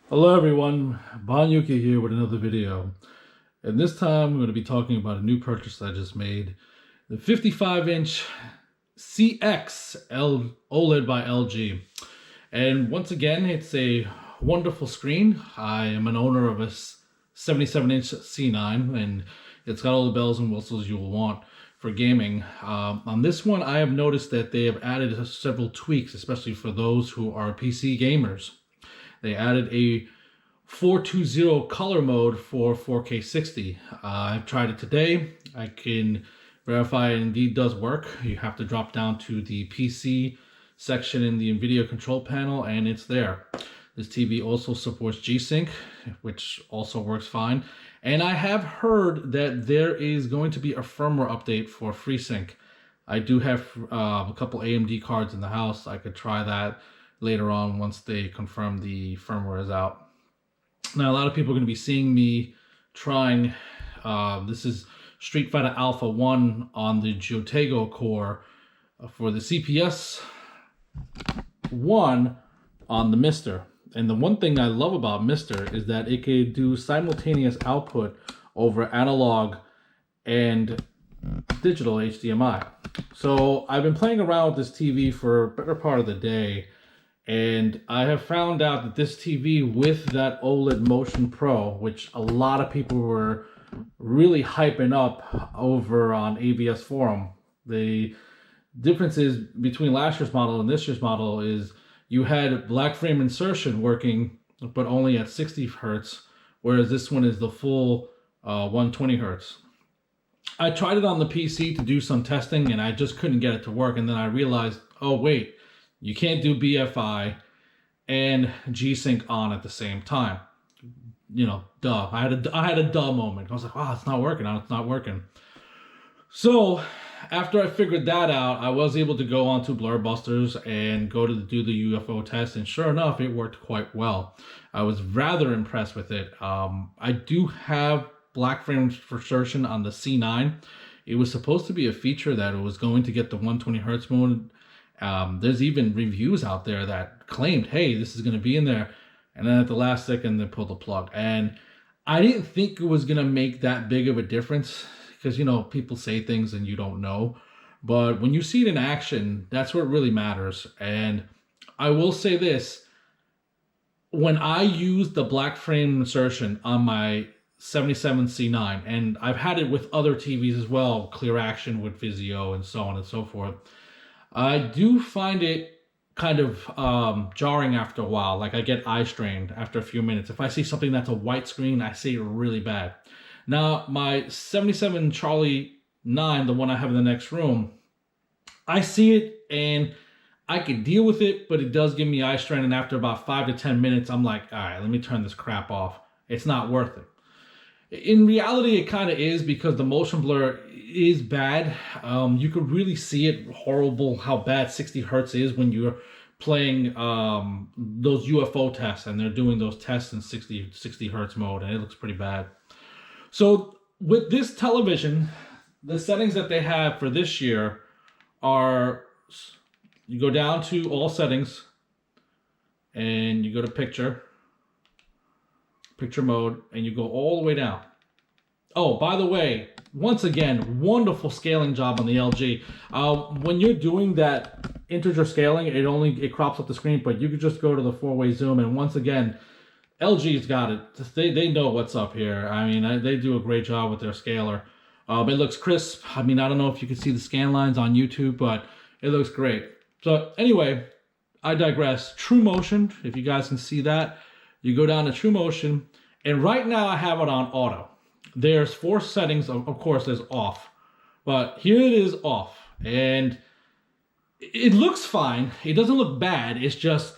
Hello everyone, Banyuki here with another video. And this time I'm going to be talking about a new purchase I just made. The 55-inch CX OLED by LG. And once again, it's a wonderful screen. I am an owner of a 77-inch C9 and it's got all the bells and whistles you will want for gaming. On this one, I have noticed that they have added several tweaks, especially for those who are PC gamers. They added a 420 color mode for 4K 60. I've tried it today. I can verify it indeed does work. You have to drop down to the PC section in the NVIDIA control panel and it's there. This TV also supports G-Sync, which also works fine. And I have heard that there is going to be a firmware update for FreeSync. I do have a couple AMD cards in the house. I could try that later on once they confirm the firmware is out. Now, a lot of people are going to be seeing me trying, this is Street Fighter Alpha 1 on the Jotego core for the CPS 1 on the Mister. And the one thing I love about Mister is that it can do simultaneous output over analog and digital HDMI. So I've been playing around with this TV for a better part of the day. And I have found out that this TV with that OLED Motion Pro, which a lot of people were really hyping up over on AVS Forum, the differences between last year's model and this year's model is you had black frame insertion working, but only at 60 Hertz, whereas this one is the full 120 Hertz. I tried it on the PC to do some testing and I just couldn't get it to work. And then I realized, oh wait, you can't do BFI and G-Sync on at the same time. You know, duh. I had a duh moment. I was like, wow, it's not working. It's not working. So after I figured that out, I was able to go onto Blurbusters and go to do the UFO test. And sure enough, it worked quite well. I was rather impressed with it. I do have black frame insertion on the C9. It was supposed to be a feature that it was going to get the 120 Hertz mode. There's even reviews out there that claimed, hey, this is going to be in there. And then at the last second, they pulled the plug. And I didn't think it was going to make that big of a difference because, you know, people say things and you don't know. But when you see it in action, that's what really matters. And I will say this. When I used the black frame insertion on my 77 C9, and I've had it with other TVs as well, clear action with Vizio and so on and so forth, I do find it kind of jarring after a while. Like I get eye strained after a few minutes. If I see something that's a white screen, I see it really bad. Now, my 77 Charlie 9, the one I have in the next room, I see it and I can deal with it, but it does give me eye strain. And after about 5 to 10 minutes, I'm like, all right, let me turn this crap off. It's not worth it. In reality, it kind of is because the motion blur is bad. You could really see it horrible how bad 60 Hertz is when you're playing those UFO tests and they're doing those tests in 60 Hertz mode, and it looks pretty bad. So with this television, the settings that they have for this year are, you go down to all settings and you go to picture mode, and you go all the way down. Oh, by the way, once again, wonderful scaling job on the LG. When you're doing that integer scaling, it crops up the screen, but you could just go to the 4-way zoom, and once again, LG's got it. They know what's up here. I mean, they do a great job with their scaler. It looks crisp. I mean, I don't know if you can see the scan lines on YouTube, but it looks great. So anyway, I digress. True Motion, if you guys can see that, you go down to True Motion, and right now I have it on auto. There's 4 settings, of course, there's off, but here it is off, and it looks fine. It doesn't look bad. It's just,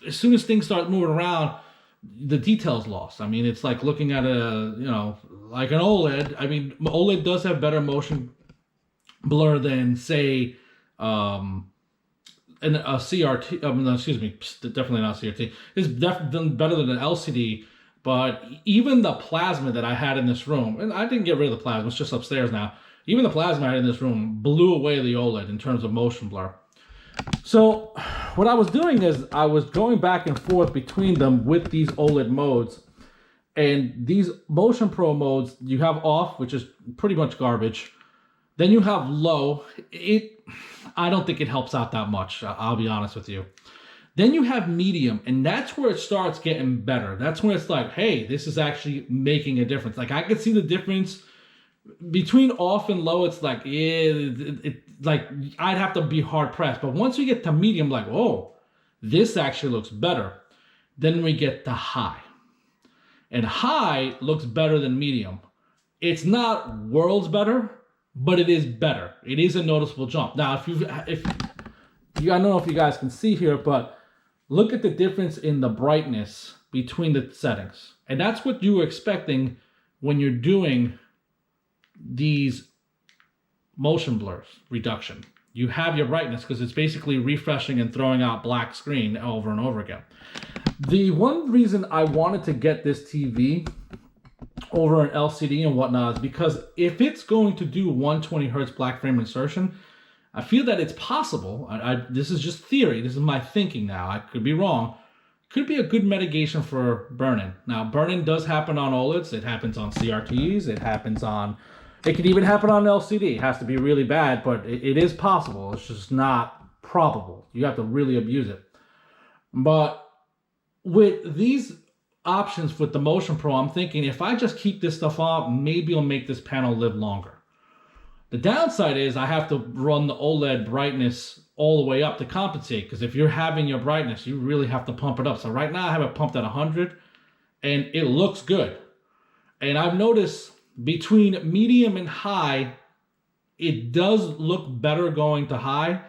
as soon as things start moving around, the detail's lost. I mean, it's like looking at like an OLED. I mean, OLED does have better motion blur than, say, a CRT, no, excuse me, definitely not CRT. It's definitely better than an LCD, but even the plasma that I had in this room, and I didn't get rid of the plasma, it's just upstairs now. Even the plasma I had in this room blew away the OLED in terms of motion blur. So what I was doing is I was going back and forth between them with these OLED modes. And these Motion Pro modes, you have off, which is pretty much garbage. Then you have low. I don't think it helps out that much. I'll be honest with you. Then you have medium, and that's where it starts getting better. That's when it's like, hey, this is actually making a difference. Like I could see the difference between off and low. It's like, yeah, like I'd have to be hard pressed. But once we get to medium, like, oh, this actually looks better. Then we get to high. And high looks better than medium. It's not worlds better, but it is better. It is a noticeable jump. Now, if you, I don't know if you guys can see here, but look at the difference in the brightness between the settings. And that's what you were expecting when you're doing these motion blurs reduction. You have your brightness because it's basically refreshing and throwing out black screen over and over again. The one reason I wanted to get this TV over an LCD and whatnot is because if it's going to do 120 hertz black frame insertion, I feel that it's possible. This is just theory. This is my thinking now. I could be wrong. Could be a good mitigation for burn-in. Now, burn-in does happen on OLEDs. It happens on CRTs. It could even happen on LCD. It has to be really bad, but it is possible. It's just not probable. You have to really abuse it. But with these options with the Motion Pro, I'm thinking if I just keep this stuff on, maybe it'll make this panel live longer. The downside is I have to run the OLED brightness all the way up to compensate, because if you're having your brightness, you really have to pump it up. So right now I have it pumped at 100 and it looks good. And I've noticed between medium and high, it does look better going to high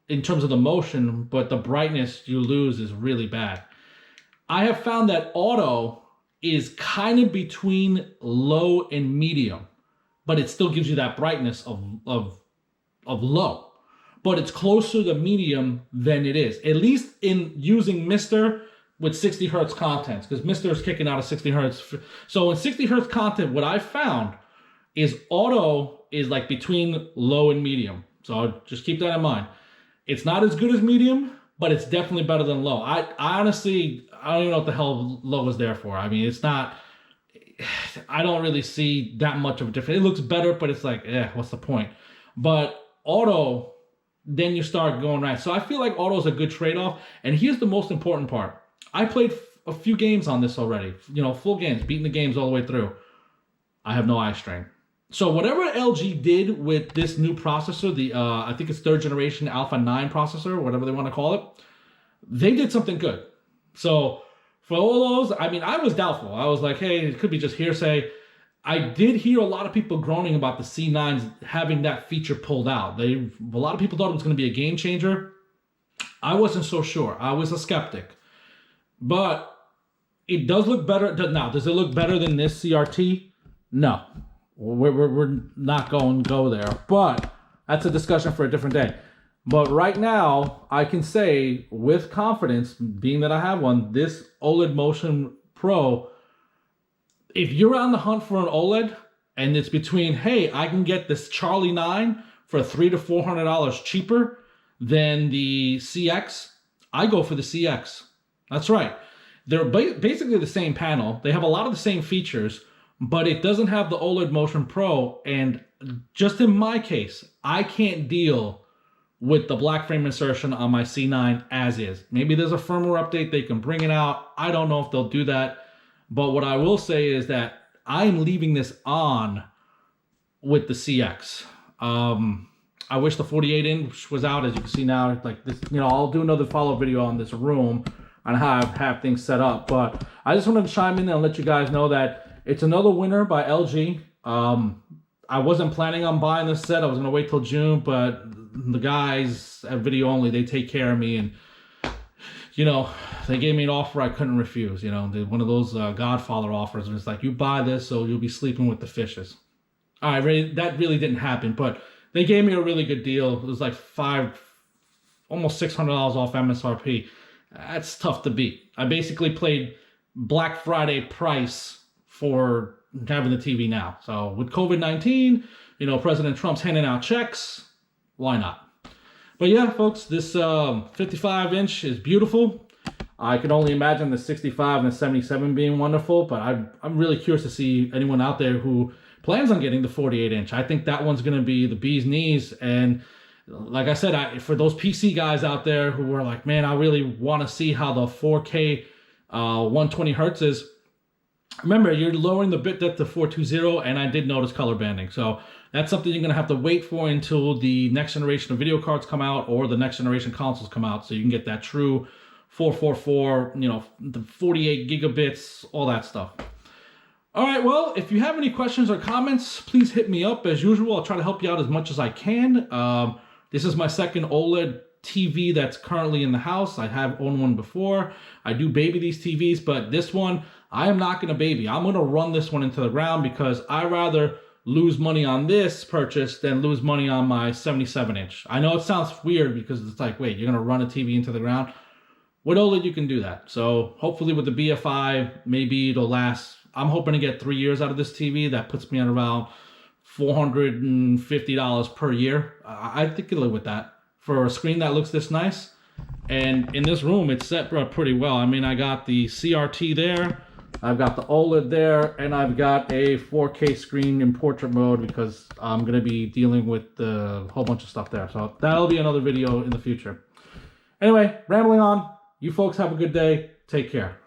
in terms of the motion, but the brightness you lose is really bad. I have found that auto is kind of between low and medium, but it still gives you that brightness of low. But it's closer to medium than it is, at least in using Mister with 60 hertz content, because Mister is kicking out of 60 hertz. So in 60 hertz content, what I found is auto is like between low and medium. So just keep that in mind. It's not as good as medium, but it's definitely better than low. I honestly, I don't even know what the hell low is there for. I mean, it's not, I don't really see that much of a difference. It looks better, but it's like, what's the point? But auto, then you start going right. So I feel like auto is a good trade-off. And here's the most important part. I played a few games on this already. You know, full games, beating the games all the way through. I have no eye strain. So whatever LG did with this new processor, the I think it's 3rd generation Alpha 9 processor, whatever they want to call it, they did something good. So for all those, I mean, I was doubtful. I was like, hey, it could be just hearsay. I did hear a lot of people groaning about the C9s having that feature pulled out. A lot of people thought it was going to be a game changer. I wasn't so sure. I was a skeptic. But it does look better. Now, does it look better than this CRT? No. We're not going to go there. But that's a discussion for a different day. But right now, I can say with confidence, being that I have one, this OLED Motion Pro, if you're on the hunt for an OLED and it's between, hey, I can get this Charlie 9 for $300 to $400 cheaper than the CX, I go for the CX. That's right. They're basically the same panel. They have a lot of the same features, but it doesn't have the OLED Motion Pro. And just in my case, I can't deal with the black frame insertion on my C9 as is. Maybe there's a firmware update, they can bring it out. I don't know if they'll do that. But what I will say is that I'm leaving this on with the CX. I wish the 48-inch was out. As you can see now, like this, you know, I'll do another follow-up video on this room on how I have things set up. But I just wanted to chime in and let you guys know that it's another winner by LG. I wasn't planning on buying this set. I was gonna wait till June, but the guys at Video Only, they take care of me, and you know, they gave me an offer I couldn't refuse. You know, one of those Godfather offers, and it's like, you buy this, so you'll be sleeping with the fishes. All right, that really didn't happen, but they gave me a really good deal. It was like almost $600 off MSRP. That's tough to beat. I basically played Black Friday price for having the TV now. So with COVID-19, you know, President Trump's handing out checks. Why not? But yeah, folks, this 55-inch is beautiful. I can only imagine the 65 and the 77 being wonderful, but I'm really curious to see anyone out there who plans on getting the 48-inch. I think that one's going to be the bee's knees. And like I said, for those PC guys out there who are like, man, I really want to see how the 4K 120 hertz is. Remember, you're lowering the bit depth to 420, and I did notice color banding. So that's something you're going to have to wait for until the next generation of video cards come out or the next generation consoles come out, so you can get that true 444, the 48 gigabits, all that stuff. All right, well, if you have any questions or comments, please hit me up. As usual, I'll try to help you out as much as I can. This is my second OLED TV that's currently in the house. I have owned one before. I do baby these TVs, but this one, I am not going to baby. I'm going to run this one into the ground because I rather lose money on this purchase than lose money on my 77-inch. I know it sounds weird because it's like, wait, you're going to run a TV into the ground? With OLED, you can do that. So hopefully with the BFI, maybe it'll last. I'm hoping to get 3 years out of this TV. That puts me at around $450 per year. I think I can live with that for a screen that looks this nice. And in this room, it's set up pretty well. I mean, I got the CRT there, I've got the OLED there, and I've got a 4K screen in portrait mode because I'm going to be dealing with a whole bunch of stuff there. So that'll be another video in the future. Anyway, rambling on. You folks have a good day. Take care.